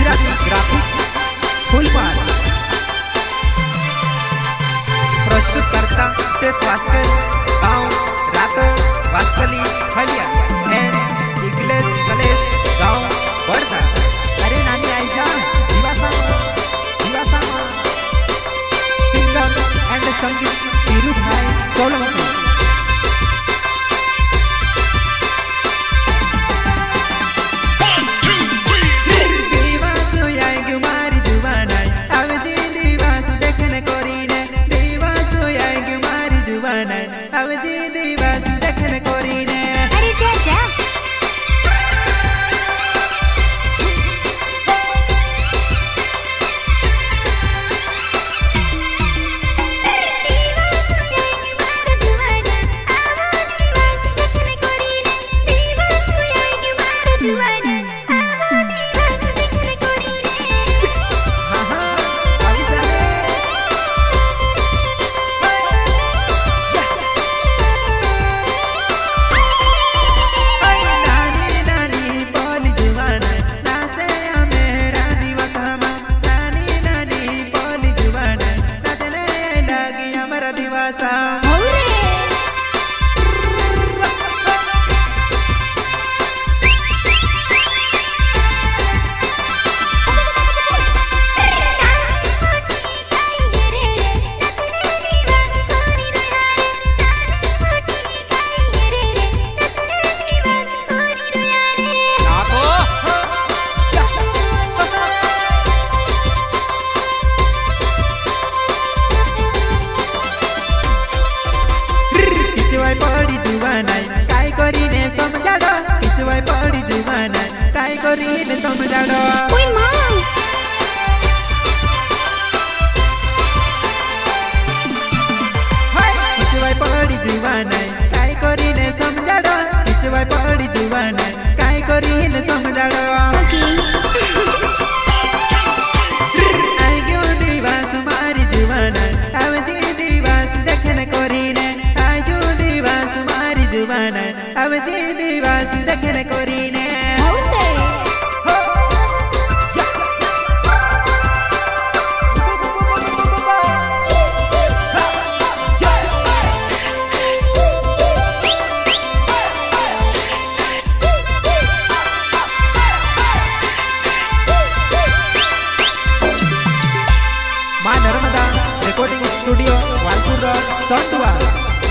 Gujarati graphics फुलबार प्रस्तुत करता ते स्वास्कर गांव रातोड वास्कली हलिया एंड इग्लेस कलेस गांव बड़दा। अरे नानी आई जा दिवासा सिंगर एंड संगीत वीरू भाई सोलंकी।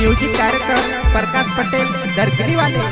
म्यूजिक डायरेक्टर प्रकाश पटेल दरगली वाले।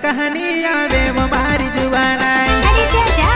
कहानी आवे वो मारी जुबाना। अरे चाचा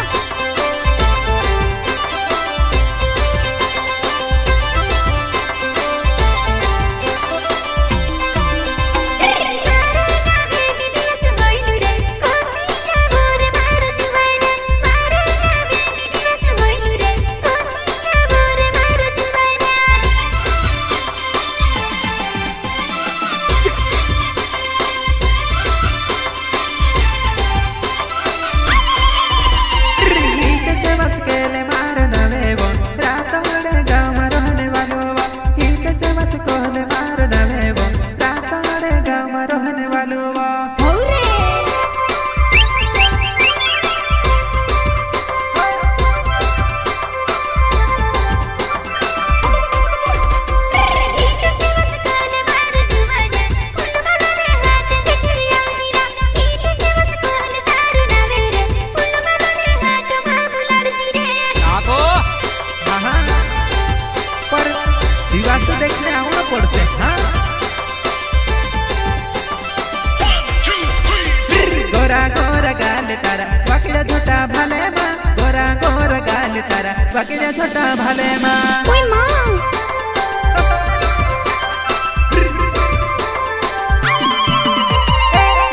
बाकीच्या छोटा भाले माँ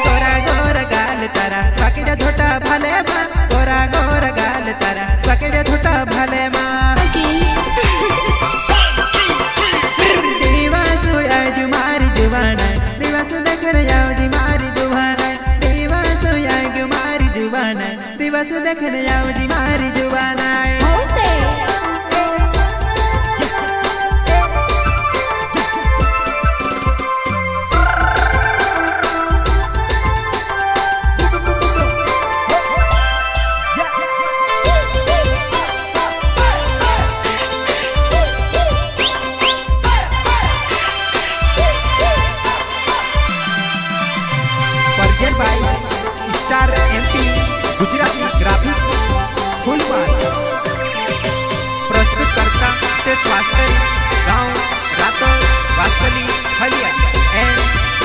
गोरा गोरा गाल तारा बाकीच्या छोटा भाले माँ गोरा गोरा गाल तारा बाकीच्या छोटा भाले माँ दिवा दिवस देखने आवजी मारी जुबानाय star MP Gujarati graphic Phoolbagh प्रस्तुत करता ते स्वास्थ्य गांव रातोड़ वास्कली हलिया एंड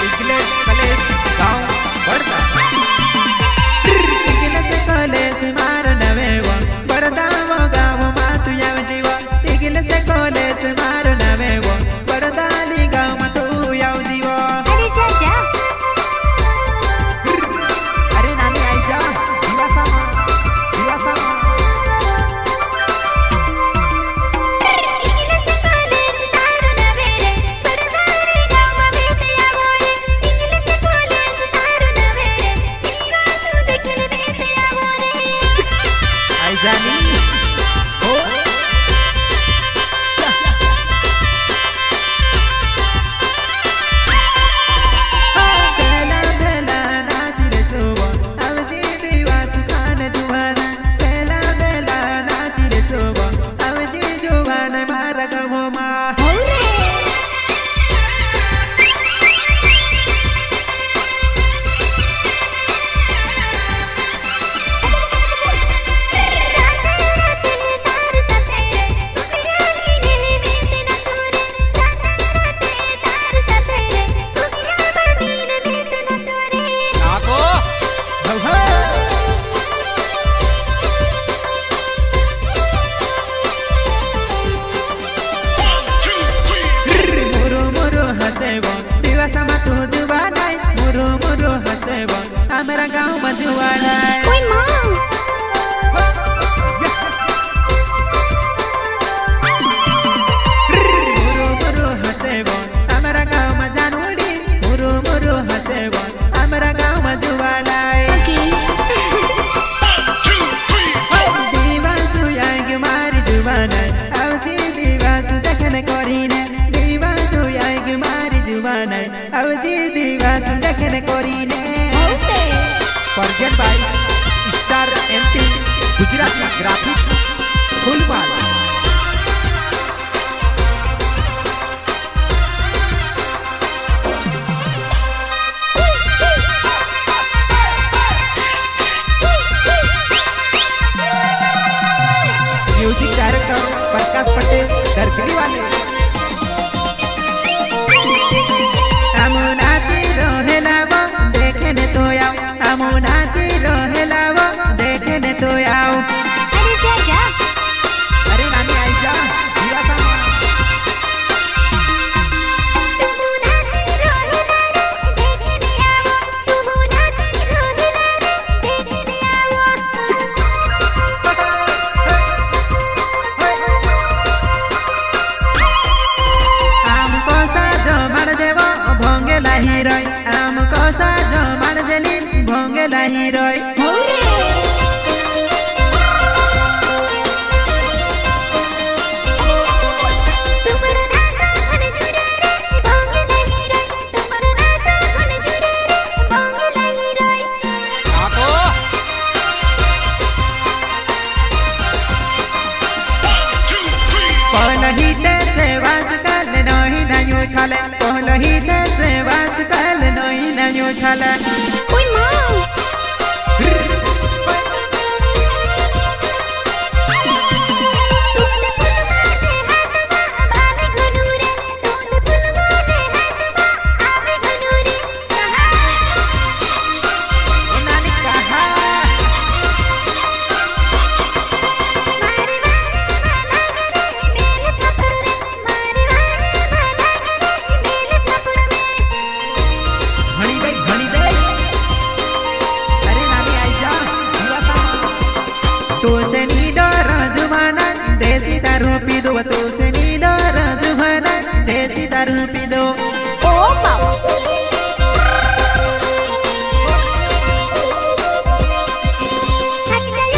इग्लेस कलेस गांव बड़दा इग्लेस कलेस मारो नवेवा बड़दा वो गांव मातु यावजीवा इग्लेस कलेस मारो नवेवा बड़दा ली गांव मातु यावजीवा अरे चाचा हमारा गाँव मधुवाड़ा ओए माँ मुरो मुरो हसेबो हमारा गाँव में जानूड़ी मुरो मुरो हसेबो हमारा गाँव मधुवाड़ा दीवासु आएगी मारी जुबाना आवजी दीवासु देखने कोरीने दीवासु आएगी मारी जुबाना आवजी दीवासु देखने कोरीने परजन भाई star MP Gujarati graphic Phoolbagh music director Prakash Patel दरगली वाले अमुनाची रोहेला वो देखने तो आओ अमुनाची रोहेला वो देखने तो आओ अरे चाचा अरे नानी आई जा जीवा सामा हमको साजो मार देली भोंगे लाही रोय पहलहीते से वास कल नही नयो छले ओए माँ देसी दारू पी दो तो से नीला राजवाना देसी दारू पी दो ओ बाबा हट गया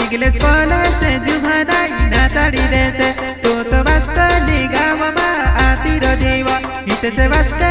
इंग्लिश कॉलेज जुभानाई नाचाड़ी देसे तो वास्कली गाँव में आती रो जीवा इत से वास्क